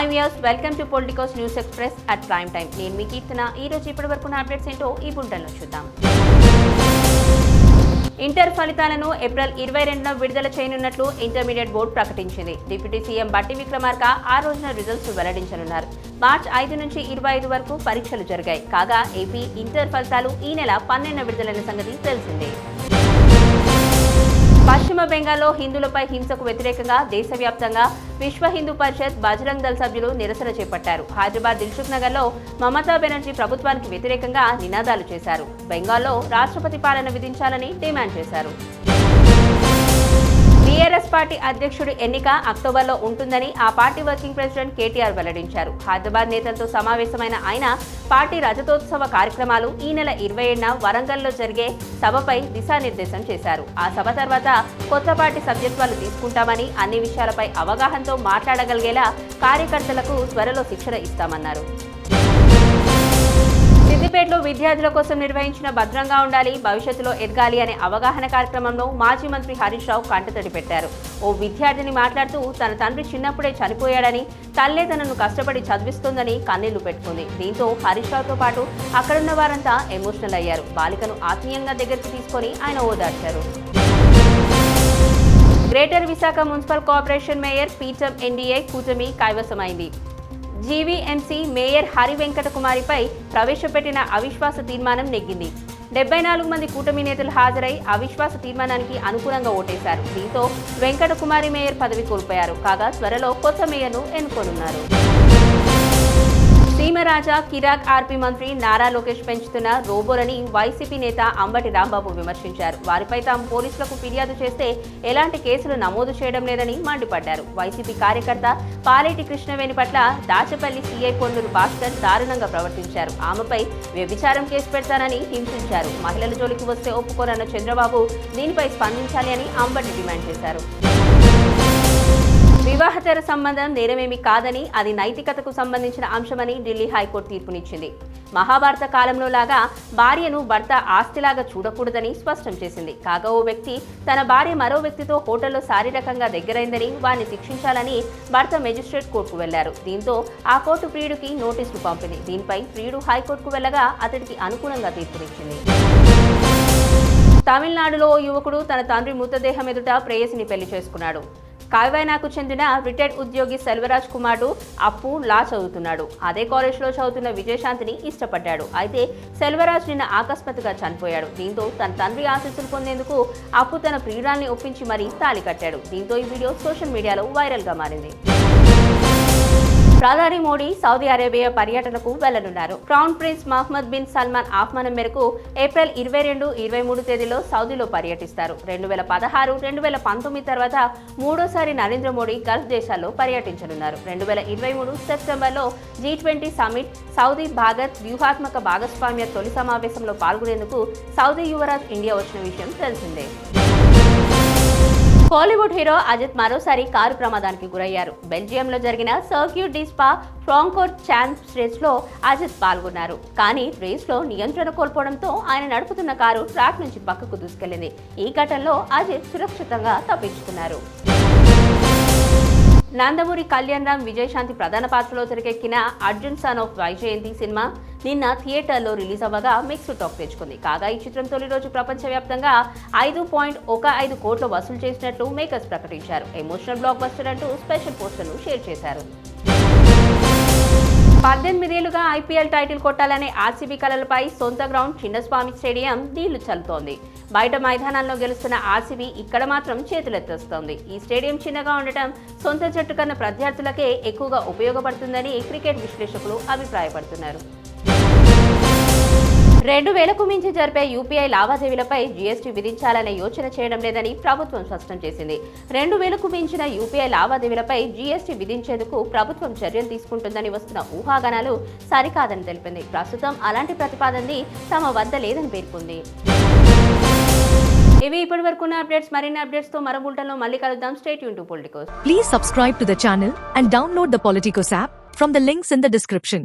Hi viewers, welcome to Politicos news express at prime time. నేను మీ కీర్తన. ఈ రోజు ఇప్పటివరకు అప్డేట్స్ ఏంటో ఈ బులెటిన్లో చూద్దాం. ఇంటర్ ఫలితాలను ఏప్రిల్ 22న విడుదల చేయనున్నట్లు ఇంటర్మీడియట్ బోర్డు ప్రకటించింది. డిప్యూటీ సీఎం బట్టి విక్రమార్క ఆ రోజున రిజల్ట్స్ వెల్లడించనున్నారు. మార్చ్ 5 నుంచి 25 వరకు పరీక్షలు జరిగాయి. కాగా ఏపీ ఇంటర్ ఫలితాలు ఈ నెల 12న విడుదలైన సంగతి తెలిసిందే. పశ్చిమ బెంగాల్లో హిందువులపై హింసకు వ్యతిరేకంగా దేశవ్యాప్తంగా విశ్వ హిందూ పరిషత్, బజరంగ్ దళ్ సభ్యులు నిరసన చేపట్టారు. హైదరాబాద్ దిల్సుఖ్ నగర్లో మమతా బెనర్జీ ప్రభుత్వానికి వ్యతిరేకంగా నినాదాలు చేశారు. బెంగాల్లో రాష్ట్రపతి పాలన విధించాలని డిమాండ్ చేశారు. టీఆర్ఎస్ పార్టీ అధ్యక్షుడి ఎన్నిక అక్టోబర్లో ఉంటుందని ఆ పార్టీ వర్కింగ్ ప్రెసిడెంట్ కేటీఆర్ వెల్లడించారు. హైదరాబాద్ నేతలతో సమావేశమైన ఆయన పార్టీ రజతోత్సవ కార్యక్రమాలు ఈ నెల 27న వరంగల్లో జరిగే సభపై దిశానిర్దేశం చేశారు. ఆ సభ తర్వాత కొత్త పార్టీ సభ్యత్వాలు తీసుకుంటామని, అన్ని విషయాలపై అవగాహనతో మాట్లాడగలిగేలా కార్యకర్తలకు త్వరలో శిక్షణ ఇస్తామన్నారు. సిద్దిపేటలో విద్యార్థుల కోసం నిర్వహించిన భద్రంగా ఉండాలి, భవిష్యత్తులో ఎదగాలి అనే అవగాహన కార్యక్రమంలో మాజీ మంత్రి హరీష్ రావు కంటతడి పెట్టారు. ఓ విద్యార్థిని మాట్లాడుతూ తన తండ్రి చిన్నప్పుడే చనిపోయాడని, తల్లే తనను కష్టపడి చదివిస్తోందని కన్నీళ్లు పెట్టుకుంది. దీంతో హరీష్ రావుతో పాటు అక్కడున్న వారంతా ఎమోషనల్ అయ్యారు. బాలికను ఆత్మీయంగా దగ్గరికి తీసుకొని ఆయన ఓదార్చారు. Greater Visakha municipal corporation mayor పీఠం ఎన్డీఏ కూటమి కైవసమైంది. జీవీఎంసీ మేయర్ హరి వెంకట కుమారిపై ప్రవేశపెట్టిన అవిశ్వాస తీర్మానం నెగ్గింది. 74 మంది కూటమి నేతలు హాజరై అవిశ్వాస తీర్మానానికి అనుకూలంగా ఓటేశారు. దీంతో వెంకట కుమారి మేయర్ పదవి కోల్పోయారు. కాగా త్వరలో కొత్త మేయర్ను ఎన్నుకోనున్నారు. సీమరాజా కిరాక్ ఆర్పీ మంత్రి నారా లోకేష్ పెంచుతున్న రోబోలని వైసీపీ నేత అంబటి రాంబాబు విమర్శించారు. వారిపై తాము పోలీసులకు ఫిర్యాదు చేస్తే ఎలాంటి కేసులు నమోదు చేయడం లేదని మండిపడ్డారు. వైసీపీ కార్యకర్త పాలేటి కృష్ణవేణి పట్ల దాచపల్లి సీఐ పొన్నూరు భాస్కర్ దారుణంగా ప్రవర్తించారు. ఆమెపై వ్యభిచారం కేసు పెడతానని హింసించారు. మహిళల జోలికి వస్తే ఒప్పుకోనన్న చంద్రబాబు దీనిపై స్పందించాలి అని అంబటి డిమాండ్ చేశారు. వివాహేతర సంబంధం నేరమేమీ కాదని, అది నైతికతకు సంబంధించిన అంశమని ఢిల్లీ హైకోర్టు తీర్పునిచ్చింది. మహాభారత కాలంలో లాగా భార్యను భర్త ఆస్తిలాగా చూడకూడదని స్పష్టం చేసింది. కాగా ఓ వ్యక్తి తన భార్య మరో వ్యక్తితో హోటల్లో శారీరకంగా దగ్గరైందని, వారిని శిక్షించాలని భర్త మెజిస్ట్రేట్ కోర్టుకు వెళ్లారు. దీంతో ఆ కోర్టు ప్రియుడికి నోటీసులు పంపింది. దీనిపై ప్రియుడు హైకోర్టుకు వెళ్లగా అతడికి అనుకూలంగా తీర్పునిచ్చింది. తమిళనాడులో ఓ యువకుడు తన తండ్రి మృతదేహం ఎదుట ప్రేయసిని పెళ్లి చేసుకున్నాడు. కాయవానాకు చెందిన రిటైర్డ్ ఉద్యోగి సెల్వరాజ్ కుమారుడు అప్పు లా చదువుతున్నాడు. అదే కాలేజ్లో చదువుతున్న విజయశాంతిని ఇష్టపడ్డాడు. అయితే సెల్వరాజ్ నిన్న అకస్మాత్తుగా చనిపోయాడు. దీంతో తన తండ్రి ఆశీస్సులు పొందేందుకు అప్పు తన ప్రియురాల్ని ఒప్పించి మరీ తాళి కట్టాడు. దీంతో ఈ వీడియో సోషల్ మీడియాలో వైరల్గా మారింది. ప్రధాని మోడీ సౌదీ అరేబియా పర్యటనకు వెళ్లనున్నారు. Crown prince Mohammed bin Salman ఆహ్వానం మేరకు ఏప్రిల్ 22, 23 తేదీలో సౌదీలో పర్యటిస్తారు. 2016, 2019 తర్వాత మూడోసారి నరేంద్ర మోడీ గల్ఫ్ దేశాల్లో పర్యటించనున్నారు. 2023 సెప్టెంబర్లో G20 సమ్మిట్ సౌదీ భారత్ వ్యూహాత్మక భాగస్వామ్య తొలి సమావేశంలో పాల్గొనేందుకు సౌదీ యువరాజ్ ఇండియా వచ్చిన విషయం తెలిసిందే. కోలీవుడ్ హీరో అజిత్ మరోసారి కారు ప్రమాదానికి గురయ్యారు. బెల్జియంలో జరిగిన circuit de Spa Francorchamps రేస్లో అజిత్ పాల్గొన్నారు. కానీ రేస్లో నియంత్రణ కోల్పోవడంతో ఆయన నడుపుతున్న కారు ట్రాక్ నుంచి పక్కకు దూసుకెళ్లింది. ఈ ఘటనలో అజిత్ సురక్షితంగా తప్పించుకున్నారు. నందమూరి కళ్యాణ్ రామ్, విజయశాంతి ప్రధాన పాత్రలో తెరకెక్కిన Arjun son of Vyjayanthi cinema నిన్న థియేటర్లో రిలీజ్ అవ్వగా మిక్స్డ్ టాక్ తెచ్చుకుంది. కాగా ఈ చిత్రం తొలి రోజు ప్రపంచవ్యాప్తంగా 5.15 కోట్లు వసూలు చేసినట్లు మేకర్స్ ప్రకటించారు. ఎమోషనల్ బ్లాక్ బస్టర్ అంటూ స్పెషల్ పోస్టర్ను షేర్ చేశారు. 18 ఏళ్లుగా ఐపీఎల్ టైటిల్ కొట్టాలనే ఆర్సీబీ కలలపై సొంత గ్రౌండ్ చిన్నస్వామి స్టేడియం నీళ్లు చల్లుతోంది. బయట మైదానాల్లో గెలుస్తున్న ఆర్సీబీ ఇక్కడ మాత్రం చేతులెత్తేస్తోంది. ఈ స్టేడియం చిన్నగా ఉండటం సొంత జట్టు కన్నా ప్రత్యర్థులకే ఎక్కువగా ఉపయోగపడుతుందని క్రికెట్ విశ్లేషకులు అభిప్రాయపడుతున్నారు. 2000కు మించి జరిపే యూపీఐ లావాదేవీలపై జీఎస్టీ విధించాలనే యోచన చేయడం లేదని ప్రభుత్వం స్పష్టం చేసింది. 2000కు మించిన యూపీఐ లావాదేవీలపై జీఎస్టీ విధించేందుకు ప్రభుత్వం చర్యలు తీసుకుంటుందని వస్తున్న ఊహాగానాలు సరికాదని తెలిపింది. ప్రస్తుతం అలాంటి ప్రతిపాదనని తమ వద్ద లేదని పేర్కొంది. ఇవి ఇప్పటివరకు ఉన్న అప్డేట్స్. మరిన్ని అప్డేట్స్ తో మరో బులెటిన్లో మళ్ళీ కలుద్దాం. Stay tune to Politicos. Please subscribe to the channel and download the Politicos app from the links in the description.